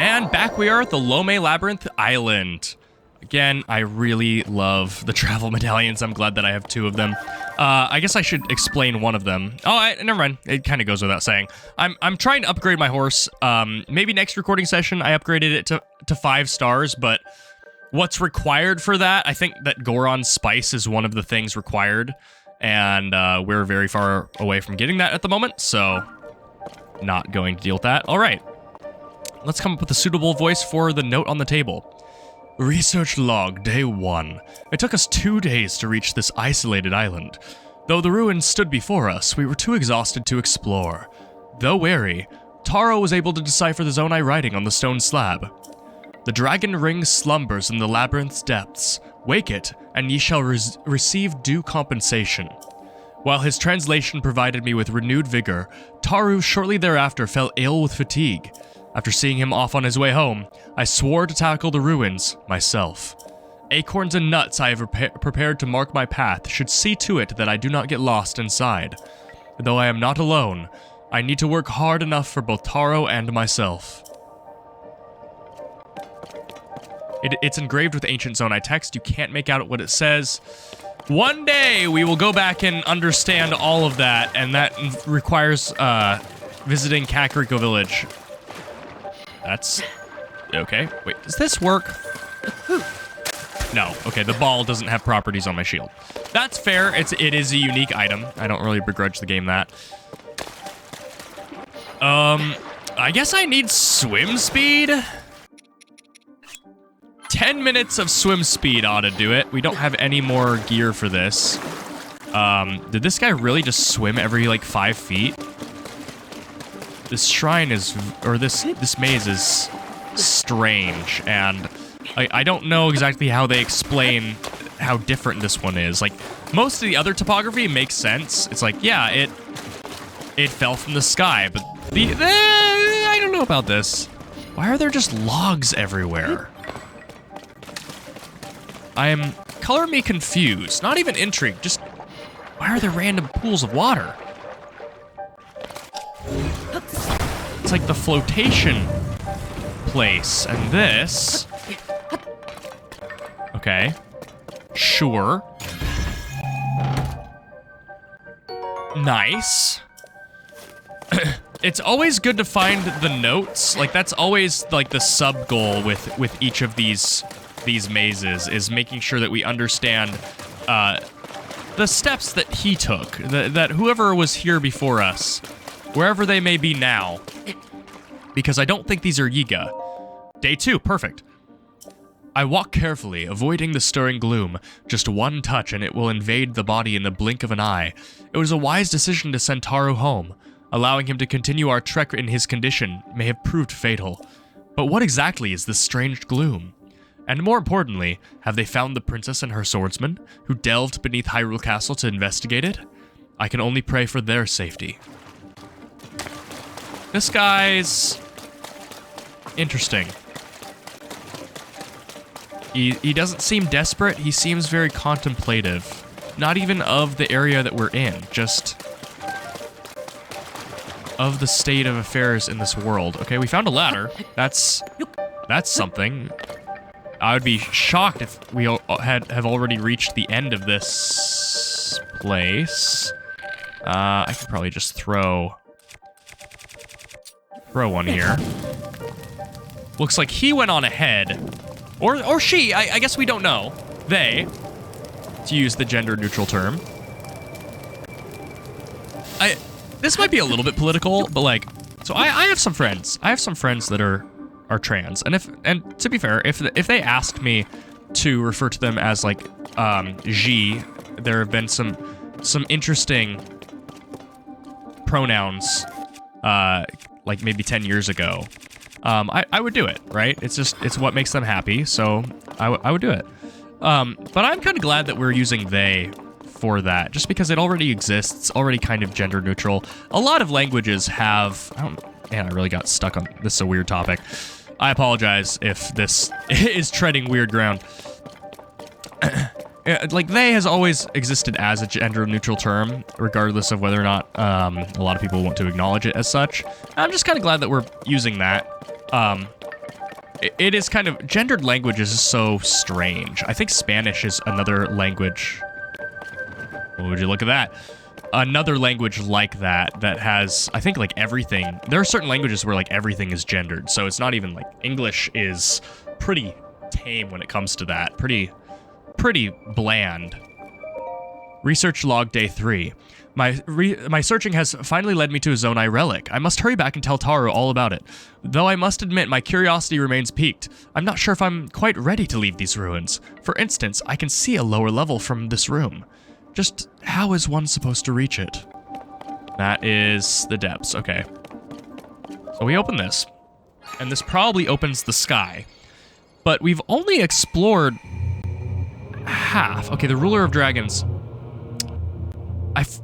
And back we are at the Labyrinth Island. Again, I really love the travel medallions. I'm glad that I have 2 of them. I guess I should explain one of them. Oh, never mind. It kind of goes without saying. I'm trying to upgrade my horse. Maybe next recording session I upgraded it to 5 stars, but what's required for that? I think that Goron Spice is one of the things required, and we're very far away from getting that at the moment, so not going to deal with that. All right. Let's come up with a suitable voice for the note on the table. Research log, day 1. It took us 2 days to reach this isolated island. Though the ruins stood before us, we were too exhausted to explore. Though wary, Taro was able to decipher the Zonai writing on the stone slab. The dragon ring slumbers in the labyrinth's depths. Wake it, and ye shall receive due compensation. While his translation provided me with renewed vigor, Taru shortly thereafter fell ill with fatigue. After seeing him off on his way home, I swore to tackle the ruins myself. Acorns and nuts I have prepared to mark my path should see to it that I do not get lost inside. Though I am not alone, I need to work hard enough for both Taro and myself. It's engraved with ancient Zonai text. You can't make out what it says. One day we will go back and understand all of that, and that requires visiting Kakariko Village. That's... okay. Wait, does this work? No. Okay, the ball doesn't have properties on my shield. That's fair. It is a unique item. I don't really begrudge the game that. I guess I need swim speed? 10 minutes of swim speed ought to do it. We don't have any more gear for this. Did this guy really just swim every, like, 5 feet? This shrine is, or this maze is strange, and I don't know exactly how they explain how different this one is. Like, most of the other topography makes sense. It's like, yeah, it fell from the sky, but I don't know about this. Why are there just logs everywhere? I am color me confused, not even intrigued, just why are there random pools of water? It's like the flotation place, and this... okay. Sure. Nice. It's always good to find the notes. Like, that's always, like, the sub-goal with each of these mazes, is making sure that we understand the steps that he took, that whoever was here before us, wherever they may be now, because I don't think these are Yiga. Day 2, perfect. I walk carefully, avoiding the stirring gloom. Just one touch and it will invade the body in the blink of an eye. It was a wise decision to send Taro home. Allowing him to continue our trek in his condition may have proved fatal. But what exactly is this strange gloom? And more importantly, have they found the princess and her swordsman, who delved beneath Hyrule Castle to investigate it? I can only pray for their safety. This guy's... interesting. He doesn't seem desperate, he seems very contemplative. Not even of the area that we're in, just... of the state of affairs in this world. Okay, we found a ladder. That's something. I would be shocked if we have already reached the end of this place. I could probably just throw one here. Looks like he went on ahead. Or she, I guess we don't know. They, to use the gender-neutral term. This might be a little bit political, but like, so I have some friends. I have some friends that are trans, and to be fair, if they asked me to refer to them as like G, there have been some interesting pronouns like maybe 10 years ago. I would do it, right? It's what makes them happy, so I would do it. But I'm kind of glad that we're using they for that, just because it already exists, already kind of gender neutral. A lot of languages have... man, I really got stuck on... this is a weird topic. I apologize if this is treading weird ground. Like, they has always existed as a gender-neutral term, regardless of whether or not a lot of people want to acknowledge it as such. I'm just kind of glad that we're using that. It is kind of... Gendered language is so strange. I think Spanish is another language. Oh, would you look at that? Another language like that has, I think, like everything. There are certain languages where like everything is gendered. So it's not even like... English is pretty tame when it comes to that. Pretty bland. Research log day 3. My searching has finally led me to a Zonai relic. I must hurry back and tell Taro all about it. Though I must admit my curiosity remains piqued. I'm not sure if I'm quite ready to leave these ruins. For instance, I can see a lower level from this room. Just how is one supposed to reach it? That is the depths, okay. So we open this. And this probably opens the sky. But we've only explored half. Okay, the Ruler of Dragons.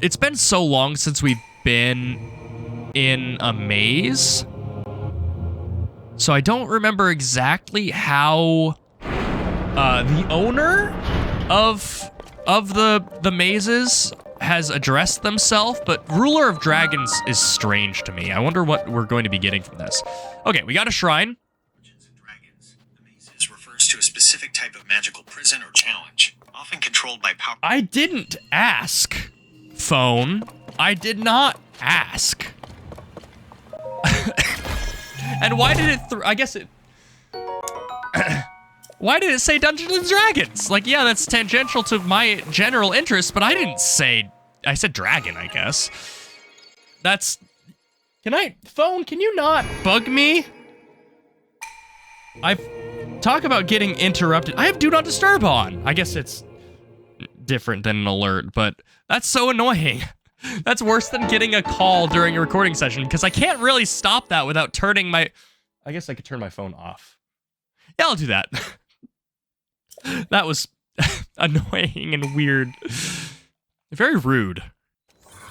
It's been so long since we've been in a maze. So I don't remember exactly how the owner of the mazes has addressed themselves, but Ruler of Dragons is strange to me. I wonder what we're going to be getting from this. Okay, we got a shrine. Dungeons and Dragons. The mazes refers to a specific type of magical prison or challenge, often controlled by power. I didn't ask. Phone. I did not ask. And why did it... I guess it... Why did it say Dungeons and Dragons? Like, yeah, that's tangential to my general interest, but I didn't say... I said dragon, I guess. That's... Phone, can you not bug me? Talk about getting interrupted. I have Do Not Disturb on. I guess it's different than an alert, but that's so annoying. That's worse than getting a call during a recording session, because I can't really stop that without turning my... I guess I could turn my phone off. Yeah, I'll do that. That was annoying and weird. Very rude.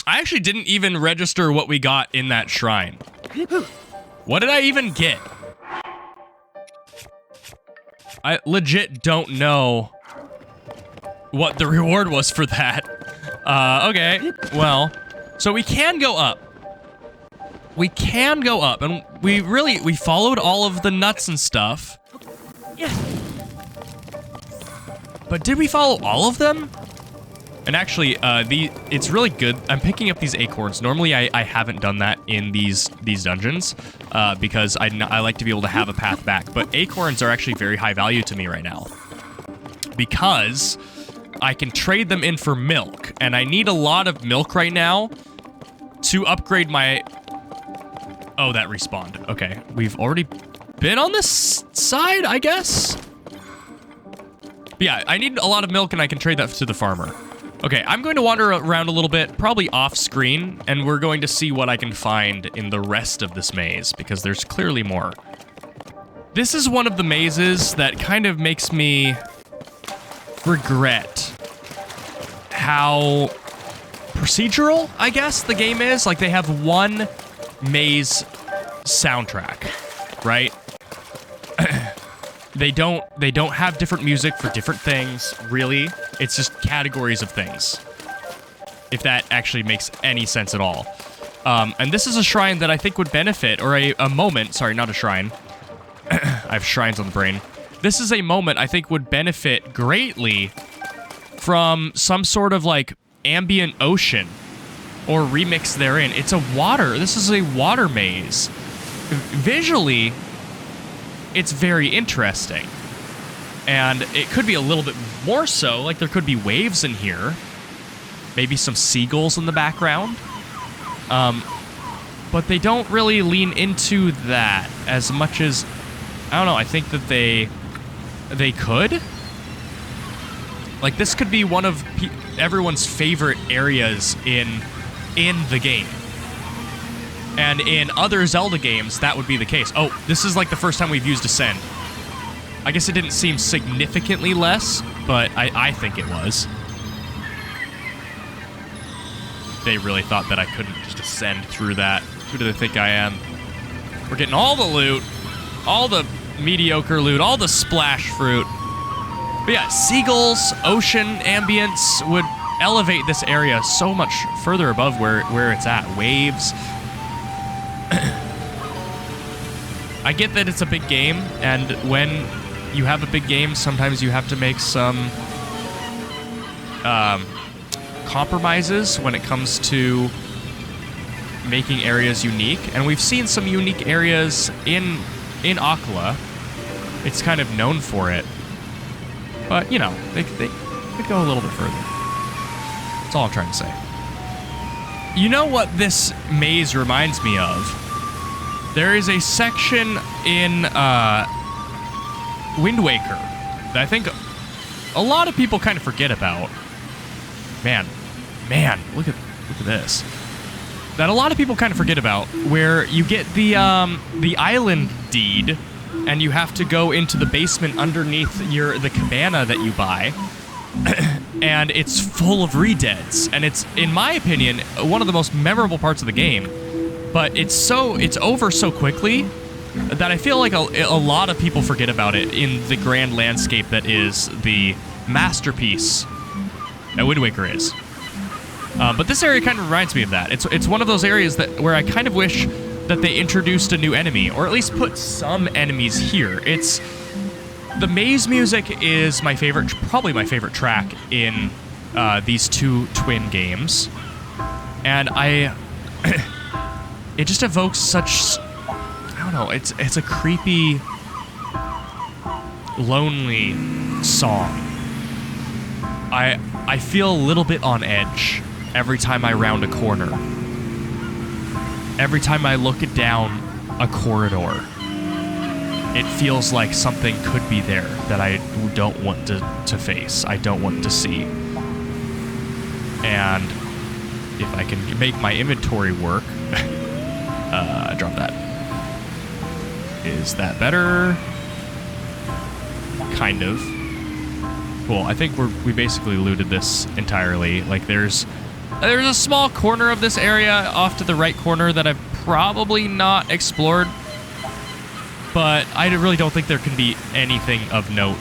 I actually didn't even register what we got in that shrine. What did I even get? I legit don't know what the reward was for that. Okay, well, so we can go up. We can go up, and we followed all of the nuts and stuff. Yeah. But did we follow all of them? And actually, it's really good. I'm picking up these acorns. Normally, I haven't done that in these dungeons because I like to be able to have a path back. But acorns are actually very high value to me right now because I can trade them in for milk, and I need a lot of milk right now to upgrade my... Oh, that respawned. Okay, we've already been on this side, I guess? But yeah, I need a lot of milk, and I can trade that to the farmer. Okay, I'm going to wander around a little bit, probably off screen, and we're going to see what I can find in the rest of this maze, because there's clearly more. This is one of the mazes that kind of makes me regret how procedural, I guess, the game is. Like, they have one maze soundtrack, right? They don't have different music for different things, really. It's just categories of things. If that actually makes any sense at all. And this is a shrine that I think would benefit, or a moment, sorry, not a shrine. I have shrines on the brain. This is a moment I think would benefit greatly from some sort of like ambient ocean or remix therein. It's a water. This is a water maze. Visually, it's very interesting. And it could be a little bit more so. Like, there could be waves in here. Maybe some seagulls in the background. But they don't really lean into that as much as... I don't know, I think that they could. Like, this could be one of everyone's favorite areas in the game. And in other Zelda games, that would be the case. Oh, this is like the first time we've used Ascend. I guess it didn't seem significantly less, but I think it was. They really thought that I couldn't just ascend through that. Who do they think I am? We're getting all the loot, all the mediocre loot, all the splash fruit. But yeah, seagulls, ocean ambience would elevate this area so much further above where it's at. Waves. I get that it's a big game, and when you have a big game, sometimes you have to make some compromises when it comes to making areas unique. And we've seen some unique areas in Akala. It's kind of known for it. But, you know, they could go a little bit further. That's all I'm trying to say. You know what this maze reminds me of? There is a section in Wind Waker that I think a lot of people kind of forget about. Man, look at this. That a lot of people kind of forget about, where you get the island deed, and you have to go into the basement underneath the cabana that you buy, and it's full of redeads, and it's, in my opinion, one of the most memorable parts of the game. But it's over so quickly that I feel like a lot of people forget about it in the grand landscape that is the masterpiece that Wind Waker is. But this area kind of reminds me of that. It's one of those areas where I kind of wish that they introduced a new enemy, or at least put some enemies here. The maze music is my favorite, probably my favorite track in these two twin games, and it just evokes such, I don't know, it's a creepy, lonely song. I feel a little bit on edge every time I round a corner. Every time I look down a corridor, it feels like something could be there that I don't want to face. I don't want to see. And if I can make my inventory work, drop that. Is that better? Kind of. Cool. I think we basically looted this entirely. Like there's a small corner of this area off to the right corner that I've probably not explored, but I really don't think there can be anything of note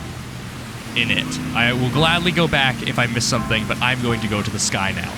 in it. I will gladly go back if I miss something, but I'm going to go to the sky now.